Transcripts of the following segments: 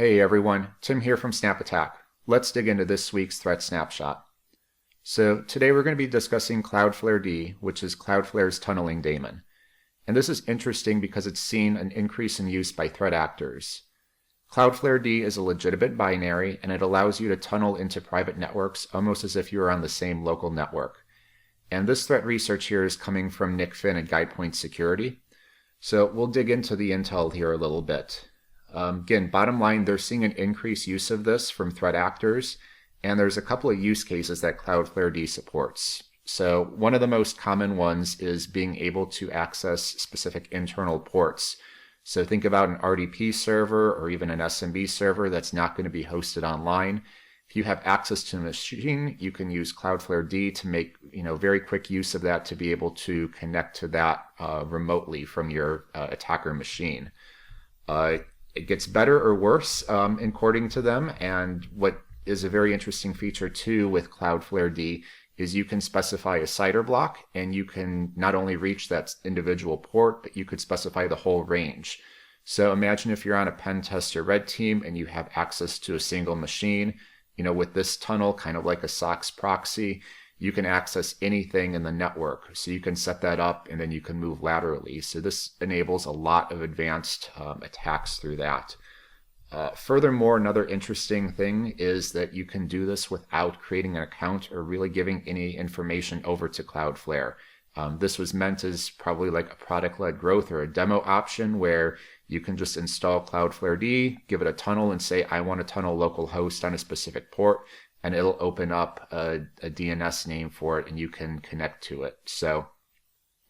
Hey everyone, Tim here from SnapAttack. Let's dig into this week's Threat Snapshot. So today we're going to be discussing Cloudflare D, which is Cloudflare's tunneling daemon. And this is interesting because it's seen an increase in use by threat actors. Cloudflare D is a legitimate binary, and it allows you to tunnel into private networks almost as if you were on the same local network. And this threat research here is coming from Nick Finn at GuidePoint Security. So we'll dig into the intel here a little bit. Again, bottom line, they're seeing an increased use of this from threat actors, and there's a couple of use cases that Cloudflare D supports. So one of the most common ones is being able to access specific internal ports. So think about an RDP server or even an SMB server that's not going to be hosted online. If you have access to a machine, you can use Cloudflare D to make very quick use of that to be able to connect to that remotely from your attacker machine. It gets better or worse according to them, and what is a very interesting feature too with Cloudflare D is you can specify a CIDR block, and you can not only reach that individual port, but you could specify the whole range. So imagine if you're on a pen test or red team and you have access to a single machine, with this tunnel, kind of like a SOX proxy, you can access anything in the network. So you can set that up and then you can move laterally. So this enables a lot of advanced attacks through that. Furthermore, another interesting thing is that you can do this without creating an account or really giving any information over to Cloudflare. This was meant as probably like a product-led growth or a demo option where you can just install Cloudflare D, give it a tunnel and say, I want to tunnel localhost on a specific port, and it'll open up a DNS name for it and you can connect to it. So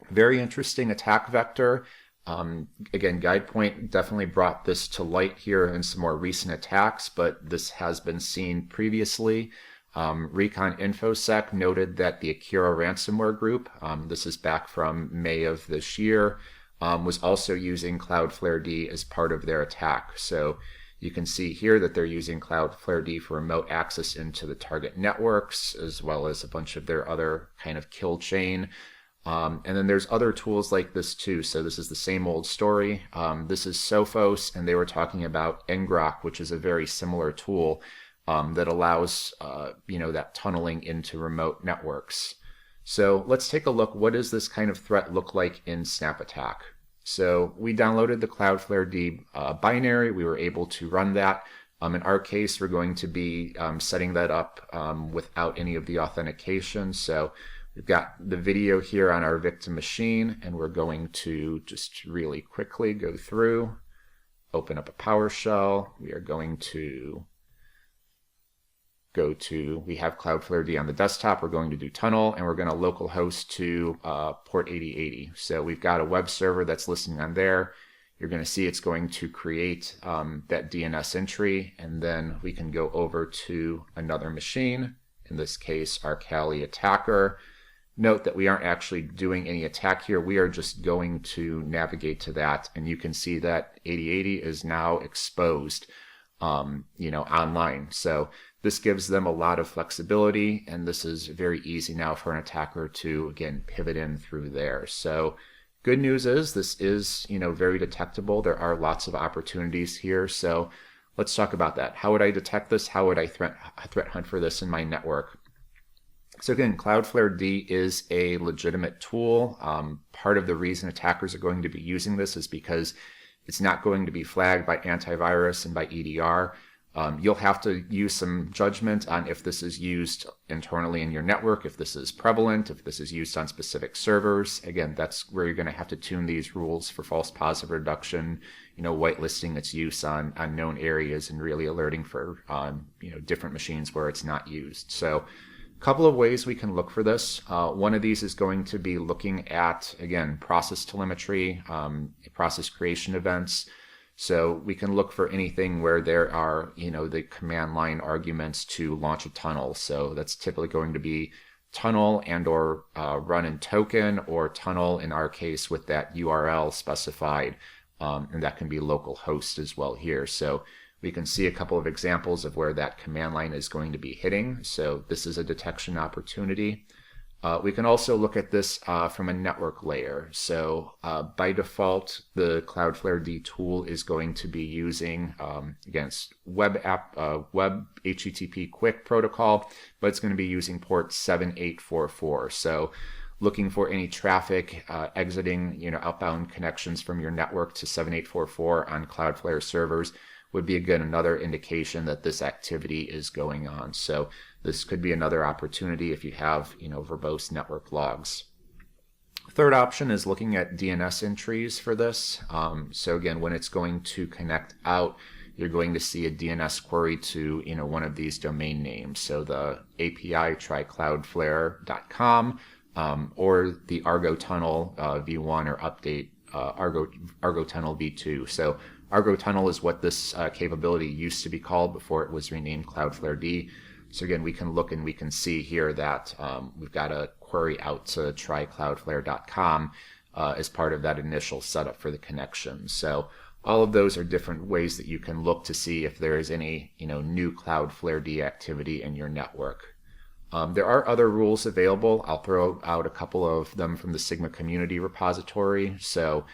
very interesting attack vector. Again, GuidePoint definitely brought this to light here in some more recent attacks, but this has been seen previously. Recon InfoSec noted that the Akira ransomware group, this is back from May of this year, was also using Cloudflare D as part of their attack. So you can see here that they're using Cloudflare D for remote access into the target networks, as well as a bunch of their other kind of kill chain. And then there's other tools like this too. So this is the same old story. This is Sophos, and they were talking about ngrok, which is a very similar tool that allows that tunneling into remote networks. So let's take a look. What does this kind of threat look like in SnapAttack? So we downloaded the Cloudflare D binary. We were able to run that. In our case, we're going to be setting that up without any of the authentication. So we've got the video here on our victim machine, and we're going to just really quickly go through, open up a PowerShell. We are going to we have Cloudflare D on the desktop, we're going to do tunnel, and we're going to localhost to port 8080. So we've got a web server that's listening on there. You're going to see it's going to create that DNS entry, and then we can go over to another machine, in this case our Kali attacker. Note that we aren't actually doing any attack here, we are just going to navigate to that, and you can see that 8080 is now exposed online. So this gives them a lot of flexibility, and this is very easy now for an attacker to, again, pivot in through there. So good news is this is, very detectable. There are lots of opportunities here. So let's talk about that. How would I detect this? How would I threat hunt for this in my network? So again, Cloudflare D is a legitimate tool. Part of the reason attackers are going to be using this is because it's not going to be flagged by antivirus and by EDR. You'll have to use some judgment on if this is used internally in your network, if this is prevalent, if this is used on specific servers. Again, that's where you're going to have to tune these rules for false positive reduction, whitelisting its use on known areas, and really alerting for different machines where it's not used. So a couple of ways we can look for this. One of these is going to be looking at, again, process telemetry, process creation events. So we can look for anything where there are, the command line arguments to launch a tunnel. So that's typically going to be tunnel and or run in token, or tunnel in our case with that URL specified. And that can be localhost as well here. So we can see a couple of examples of where that command line is going to be hitting. So this is a detection opportunity. We can also look at this from a network layer. So by default, the Cloudflare D tool is going to be using, against web HTTP quick protocol, but it's going to be using port 7844. So looking for any traffic exiting, outbound connections from your network to 7844 on Cloudflare servers would be, again, another indication that this activity is going on. So this could be another opportunity if you have, verbose network logs. Third option is looking at DNS entries for this. So again, when it's going to connect out, you're going to see a DNS query to, one of these domain names. So the API, try cloudflare.com, or the Argo Tunnel v1 or update Argo Tunnel v2. So Argo Tunnel is what this capability used to be called before it was renamed Cloudflare D. So again, we can look and we can see here that we've got a query out to trycloudflare.com as part of that initial setup for the connection. So all of those are different ways that you can look to see if there is any new Cloudflare D activity in your network. There are other rules available. I'll throw out a couple of them from the Sigma community repository. So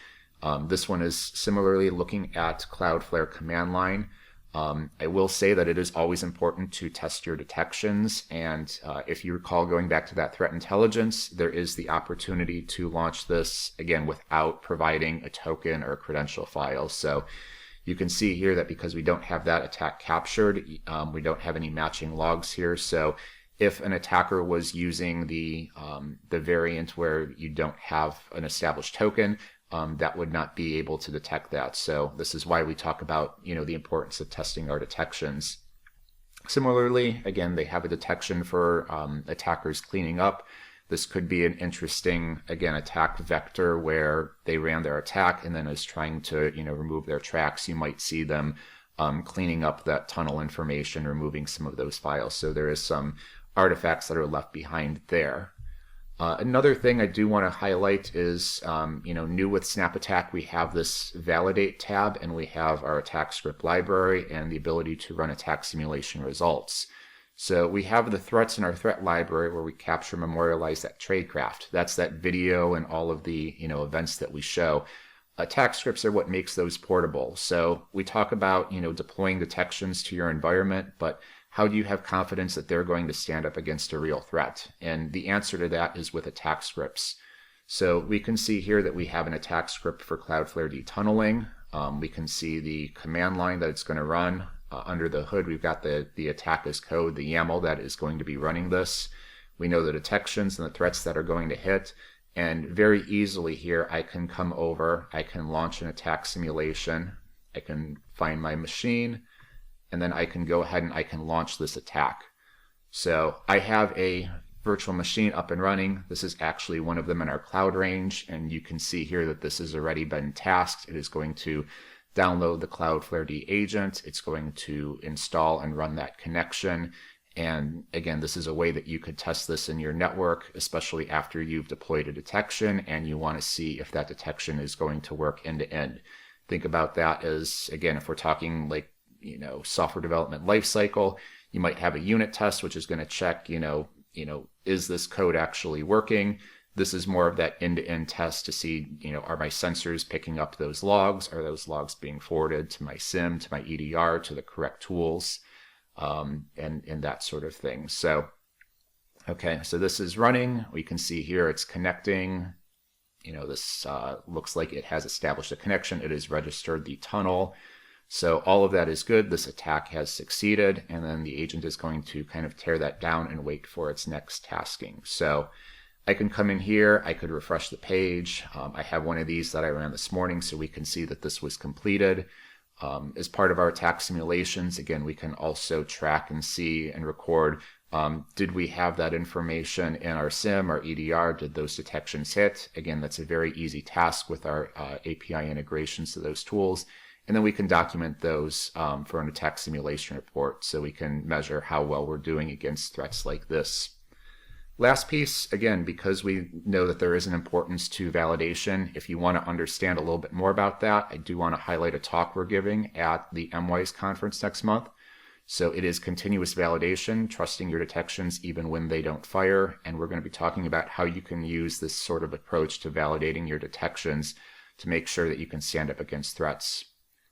this one is similarly looking at Cloudflare command line. I will say that it is always important to test your detections, and if you recall, going back to that threat intelligence, there is the opportunity to launch this, again, without providing a token or a credential file. So you can see here that because we don't have that attack captured, we don't have any matching logs here. So if an attacker was using the variant where you don't have an established token, that would not be able to detect that. So this is why we talk about, the importance of testing our detections. Similarly, again, they have a detection for attackers cleaning up. This could be an interesting, again, attack vector where they ran their attack and then is trying to, remove their tracks. You might see them cleaning up that tunnel information, removing some of those files. So there is some artifacts that are left behind there. Another thing I do want to highlight is, new with SnapAttack, we have this validate tab, and we have our attack script library and the ability to run attack simulation results. So we have the threats in our threat library where we capture, memorialize that tradecraft. That's that video and all of the, events that we show. Attack scripts are what makes those portable. So we talk about, deploying detections to your environment, but how do you have confidence that they're going to stand up against a real threat? And the answer to that is with attack scripts. So we can see here that we have an attack script for Cloudflare D tunneling. We can see the command line that it's going to run. Under the hood, we've got the attack as code, the YAML that is going to be running this. We know the detections and the threats that are going to hit. And very easily here, I can come over, I can launch an attack simulation, I can find my machine, and then I can go ahead and I can launch this attack. So I have a virtual machine up and running. This is actually one of them in our cloud range, and you can see here that this has already been tasked. It is going to download the Cloudflare D agent. It's going to install and run that connection. And again, this is a way that you could test this in your network, especially after you've deployed a detection and you want to see if that detection is going to work end to end. Think about that as, again, if we're talking like, software development lifecycle, you might have a unit test, which is going to check, is this code actually working? This is more of that end-to-end test to see, are my sensors picking up those logs? Are those logs being forwarded to my SIM, to my EDR, to the correct tools, and that sort of thing. So, okay, so this is running. We can see here it's connecting. This looks like it has established a connection. It has registered the tunnel. So all of that is good. This attack has succeeded, and then the agent is going to kind of tear that down and wait for its next tasking. So I can come in here, I could refresh the page. I have one of these that I ran this morning, so we can see that this was completed. As part of our attack simulations, again, we can also track and see and record, did we have that information in our SIM, our EDR, did those detections hit? Again, that's a very easy task with our API integrations to those tools. And then we can document those for an attack simulation report so we can measure how well we're doing against threats like this. Last piece, again, because we know that there is an importance to validation, if you want to understand a little bit more about that, I do want to highlight a talk we're giving at the MWise conference next month. So it is continuous validation, trusting your detections even when they don't fire. And we're going to be talking about how you can use this sort of approach to validating your detections to make sure that you can stand up against threats.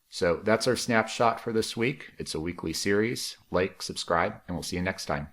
So that's our snapshot for this week. It's a weekly series. Like, subscribe, and we'll see you next time.